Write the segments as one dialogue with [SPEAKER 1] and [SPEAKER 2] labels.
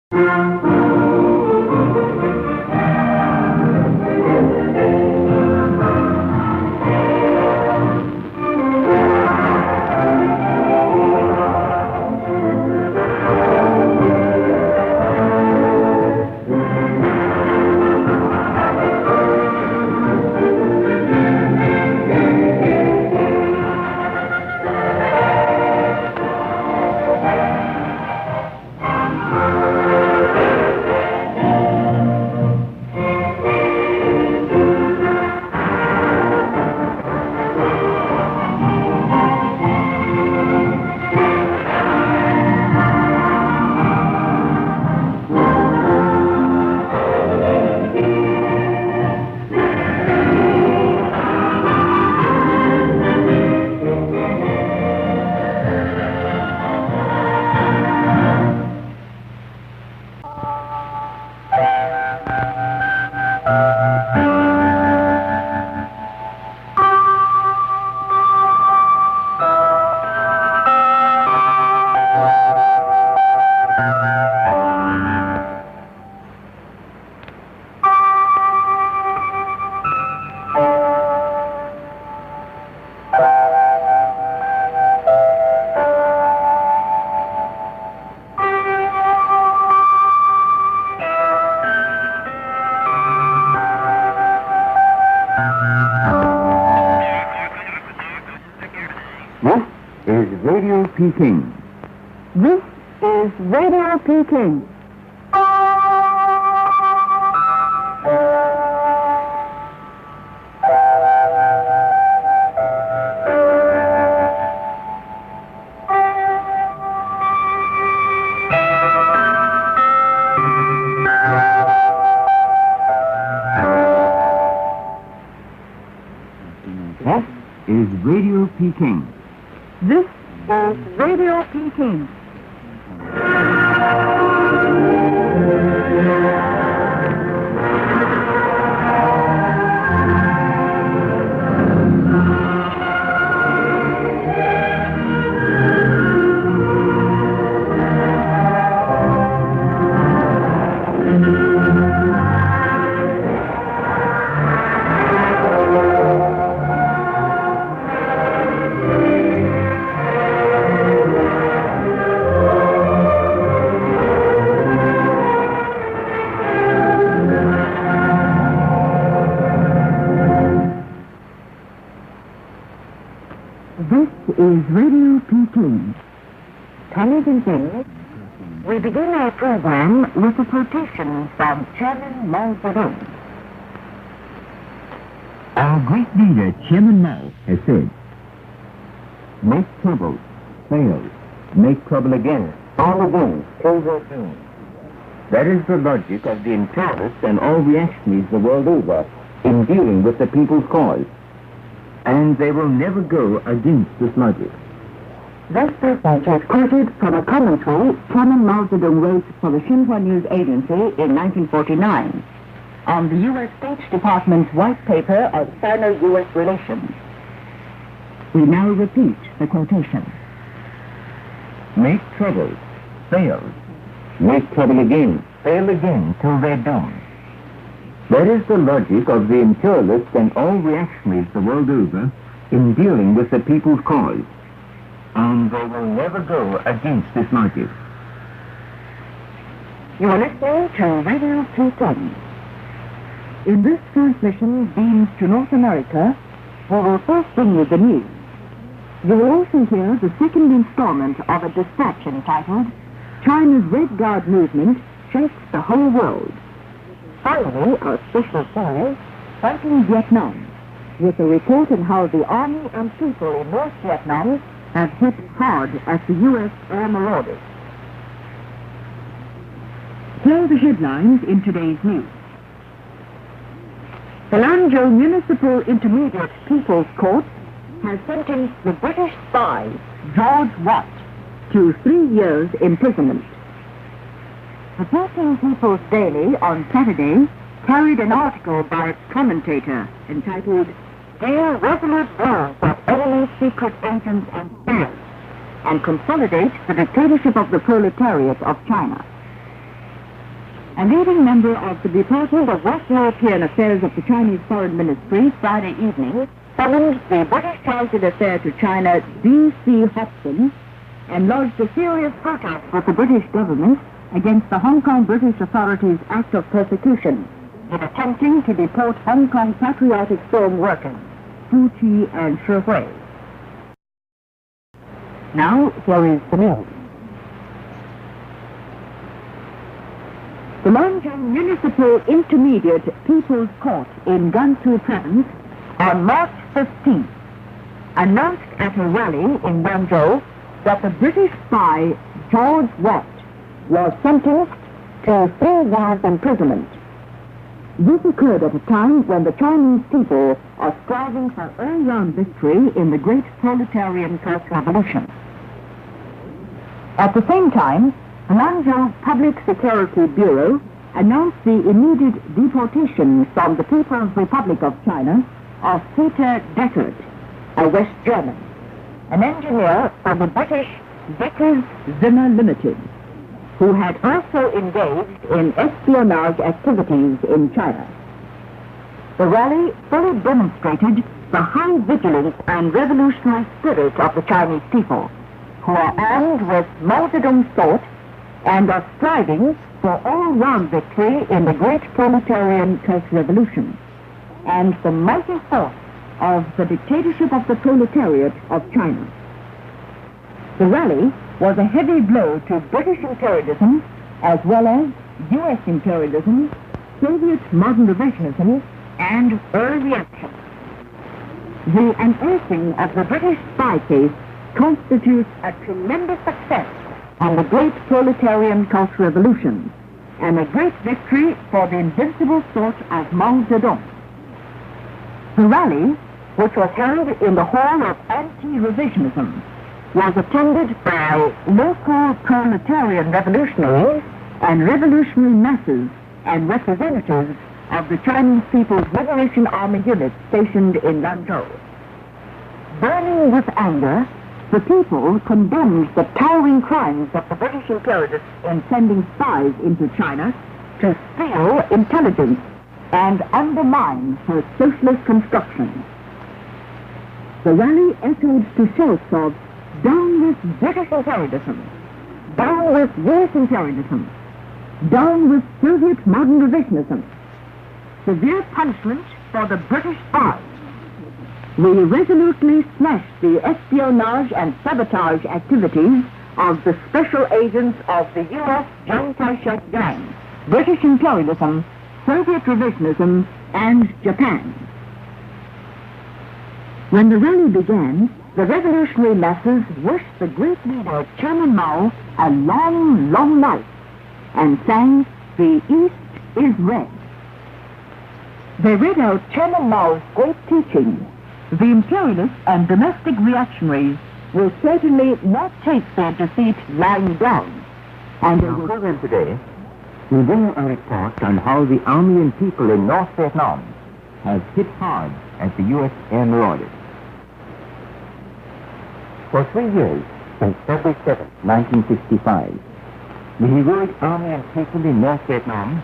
[SPEAKER 1] This is Radio Peking.
[SPEAKER 2] This is Radio Peking.
[SPEAKER 1] This is Radio Peking.
[SPEAKER 2] This is Radio Peking. This is Radio Peking. Ladies and gentlemen, we begin our program with a quotation from Chairman Mao Zedong.
[SPEAKER 1] Our great leader, Chairman Mao, has said, "Make trouble, fail, make trouble again, all again, till they're doomed." That is the logic of the imperialists and all reactionaries the world over in dealing with the people's cause. And they will never go against this logic.
[SPEAKER 2] This passage is quoted from a commentary Chairman Mao Zedong wrote for the Xinhua News Agency in 1949 on the U.S. State Department's white paper on Sino-U.S. relations. We now repeat the quotation.
[SPEAKER 1] Make trouble, fail, make trouble again, fail again, till they're doomed. That is the logic of the imperialists and all reactionaries the world over in dealing with the people's cause. And they will never go against this logic.
[SPEAKER 2] You are listening to Radio Peking. In this transmission beamed to North America, we will first bring you the news. You will also hear the second installment of a dispatch entitled China's Red Guard Movement Shakes the Whole World. Finally, our special series, Fighting Vietnam, with a report on how the army and people in North Vietnam have hit hard at the U.S. air marauders. Here are the headlines in today's news. The Lanzhou Municipal Intermediate People's Court has sentenced the British spy, George Watt, to 3 years imprisonment. The Peking People's Daily on Saturday carried an article by its commentator entitled "Their Resolute Blow of Enemy Secret Agents and Spies and Consolidate the Dictatorship of the Proletariat of China." a leading member of the Department of West European Affairs of the Chinese Foreign Ministry, Friday evening, summoned the British Consul d'Affaires to China, D.C. Hobson, and lodged a serious protest with the British government against the Hong Kong British authorities' act of persecution in attempting to deport Hong Kong patriotic film workers, Fu Chi and Shortwave. Now, here is the news. The Lanzhou Municipal Intermediate People's Court in Gansu Province on March 15th announced at a rally in Lanzhou that the British spy George Watt was sentenced to 3 years imprisonment. This occurred at a time when the Chinese people are striving for all-round victory in the great proletarian counter-revolution. At the same time, the Lanzhou Public Security Bureau announced the immediate deportation from the People's Republic of China of Peter Deckert, a West German, an engineer for the British Deckers Zimmer Limited, who had also engaged in espionage activities in China. The rally fully demonstrated the high vigilance and revolutionary spirit of the Chinese people, who are armed with Mao Zedong's thought and are striving for all-round victory in the great proletarian counter-revolution and the mighty force of the dictatorship of the proletariat of China. The rally was a heavy blow to British imperialism as well as U.S. imperialism, Soviet modern revisionism, and early reaction. The unearthing of the British spy case constitutes a tremendous success on the great proletarian counter-revolution and a great victory for the invincible thought of Mao Zedong. The rally, which was held in the Hall of Anti-Revisionism, was attended by local proletarian revolutionaries and revolutionary masses and representatives of the Chinese People's Liberation Army units stationed in Lanzhou. Burning with anger, the people condemned the towering crimes of the British imperialists in sending spies into China to steal intelligence and undermine her socialist construction. The rally echoed to shouts of "Down with British imperialism! Down with U.S. imperialism! Down with Soviet modern revisionism! Severe punishment for the British spies! We resolutely smashed the espionage and sabotage activities of the special agents of the U.S. Chiang Kai-shek gang, British imperialism, Soviet revisionism, and Japan." When the rally began, the revolutionary masses wished the great leader Chairman Mao a long, long life and sang "The East is Red." They read out Chairman Mao's great teaching. The imperialists and domestic reactionaries will certainly not take their defeat lying down. And in our program today, we bring a report on how the army and people in North Vietnam have hit hard at the U.S. air marauders. For 3 years, since February 7, 1965, the heroic army and people in North Vietnam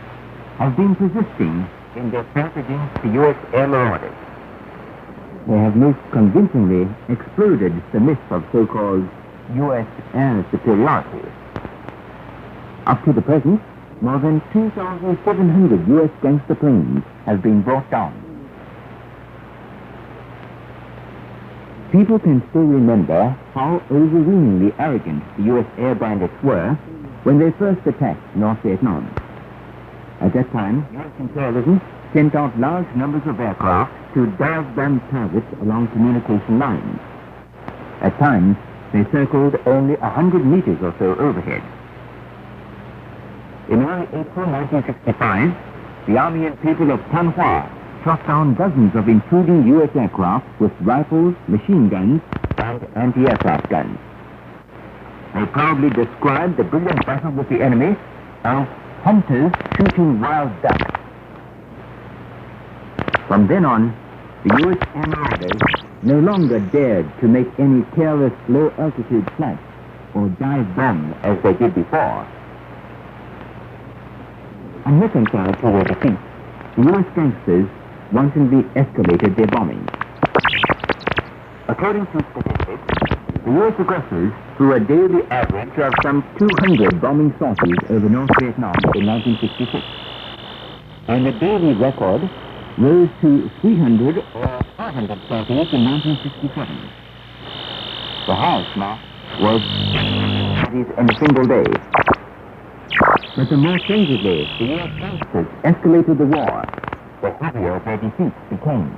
[SPEAKER 2] have been persisting in their fight against the U.S. air marauders. They have most convincingly exploded the myth of so-called U.S. air superiority. Up to the present, more than 2,700 U.S. gangster planes have been brought down. People can still remember how overwhelmingly arrogant the U.S. air bandits were when they first attacked North Vietnam. At that time, U.S. imperialism sent out large numbers of aircraft to dive-bomb targets along communication lines. At times, they circled only 100 meters or so overhead. In early April 1965, the army and people of Tan Hoa shot down dozens of intruding U.S. aircraft with rifles, machine guns, and anti-aircraft guns. They proudly described the brilliant battle with the enemy as hunters shooting wild ducks. From then on, the U.S. air marauders no longer dared to make any careless low-altitude flights or dive bomb as they did before.
[SPEAKER 1] Unreconciled to their defeat, the U.S. gangsters wantonly escalated their bombing. According to statistics, the U.S. aggressors threw a daily average of some 200 bombing sorties over North Vietnam in 1966, and the daily record rose to 300 or 500 sorties in 1967. The highest mark was in a single day. But the more stringently the U.S. gangsters escalated the war, the heavier their defeats became.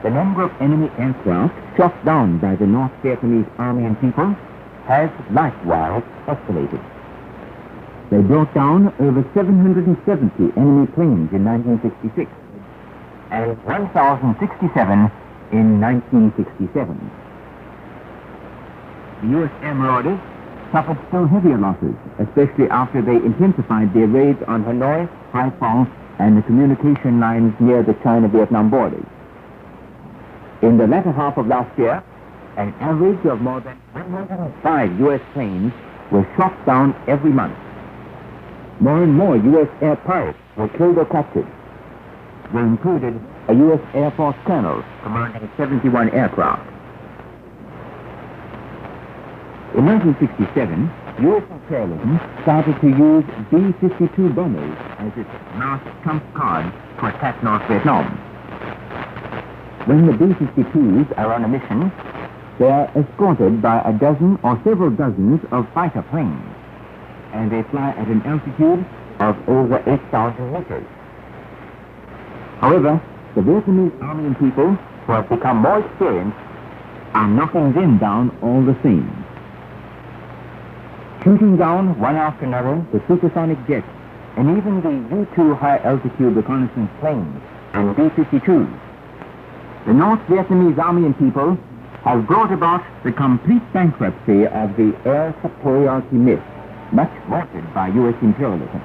[SPEAKER 1] The number of enemy aircraft shot down by the North Vietnamese army and people has likewise escalated. They brought down over 770 enemy planes in 1966 and 1,067 in 1967. The U.S. air marauders suffered still heavier losses, especially after they intensified their raids on Hanoi, Haiphong, and the communication lines near the China-Vietnam borders. In the latter half of last year, an average of more than 105 U.S. planes were shot down every month. More and more U.S. air pilots were killed or captured. They included a U.S. Air Force colonel commanding 71 aircraft. In 1967, U.S. imperialism started to use B-52 bombers as its last trump card to attack North Vietnam. When the B-52s are on a mission, they are escorted by a dozen or several dozens of fighter planes, and they fly at an altitude of over 8,000 meters. However, the Vietnamese army and people, who have become more experienced, are knocking them down all the same. Shooting down one after another the supersonic jets and even the U-2 high-altitude reconnaissance planes and B-52s, the North Vietnamese army and people have brought about the complete bankruptcy of the air superiority myth, much vaunted by U.S. imperialism.